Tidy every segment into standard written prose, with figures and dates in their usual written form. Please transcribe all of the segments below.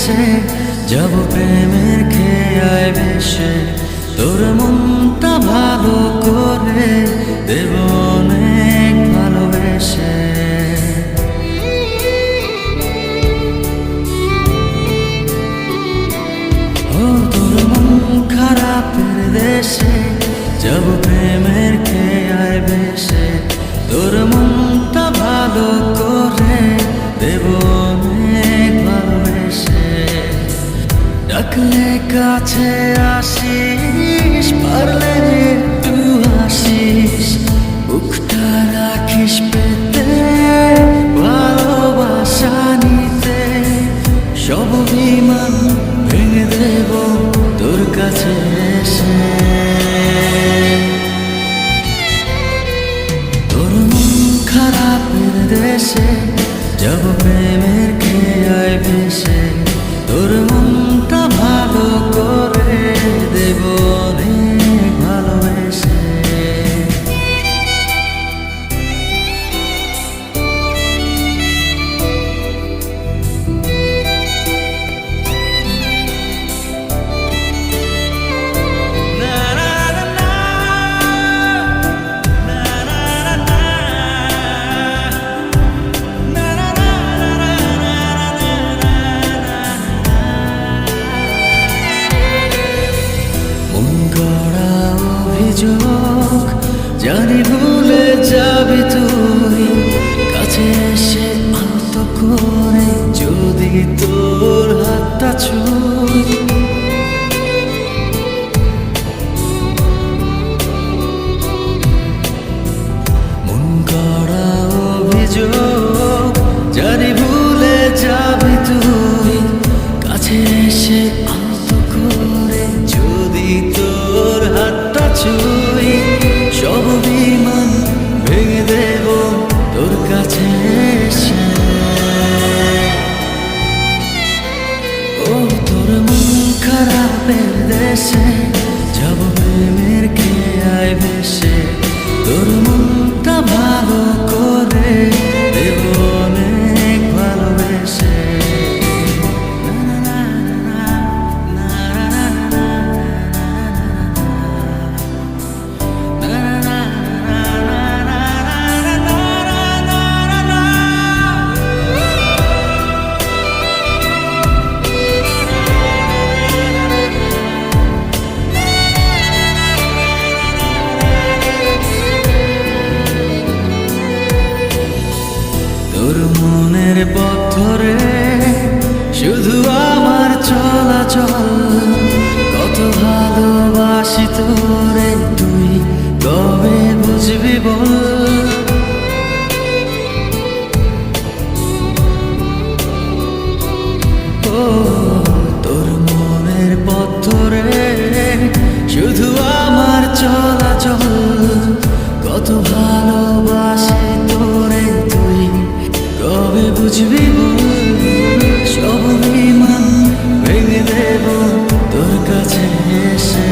দেশে যাব প্রেমের খেয়ায় বেশে, তোর মনটা ভালো করে দেব অনেক ভালোবেসে। ও তোর মন খারাপের দেশে যাব প্রেমের খেয়ায় বেশে, তোর মনটা ভালো করে দেব অনেক ভালোবেসে। ডাকলে কাছে আসিস, পারলে একটু হাসিস, বুকটা রাখিস পেতে ভালোবাসা নিতে। সব অভিমান ভেঙে দেব তোর কাছে এসে। তোর মন খারাপের দেশে যাব প্রেমের খেয়ায় ভেসে, তোর মনটা ভালো করে দেব অনেক ভালোবেসে। জানি ভুলে যাবি তুই, কাছে এসে আলতো করে যদি তোর হাতটা ছুঁই। মন গড়া অভিযোগ, জানি ভুলে যাবি তুই, কাছে এসে আলতো করে যদি তোর হাতটা ছুঁই। সব অভিমান ভেঙে দেব তোর কাছে এসে। ও তোর মন খারাপের দেশে যাব প্রেমের খেয়ায় ভেসে, তোর মনটা ভালো করে দেব অনেক ভালোবেসে। তোর মনের পথ ধরে শুধু আমার চলাচল, কত ভালোবাসি তোরে তুই কবে বুঝবি বল। ও তোর মনের পথ ধরে শুধু আমার চলাচল, কত ভালোবাসি তোরে তুই কবে বুঝবি বল। সব অভিমান ভেঙে দেব তোর কাছে এসে।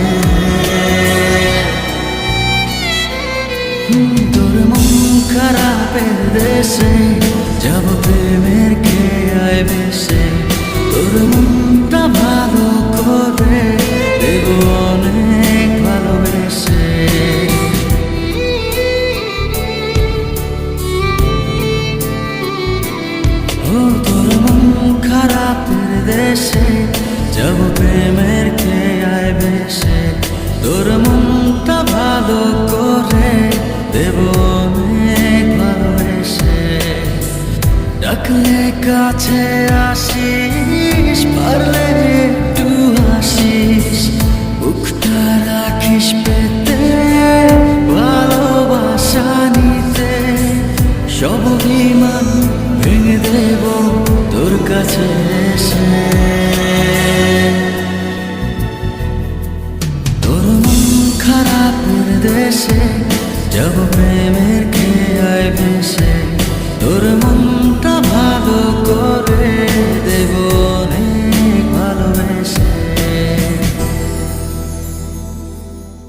তোর মন খারাপের দেশে যাব প্রেমের খেয়ায় বেশে, তোর মনটা ভালো করে দেব অনেক ভালোবেসে। ও তোর মন খারাপের দেশে যাব প্রেমের খেয়ায় ভেসে, তোর মনটা ভালো করে দেব অনেক ভালোবেসে। ডাকলে কাছে আসিস, পারলে একটু হাসিস, বুকটা রাখিস পেতে ভালোবাসা নিতে। সব অভিমান ভেঙে দেব তোর কাছে এসে। তোর মন খারাপের দেশে যাব প্রেমের খেয়ায় ভেসে,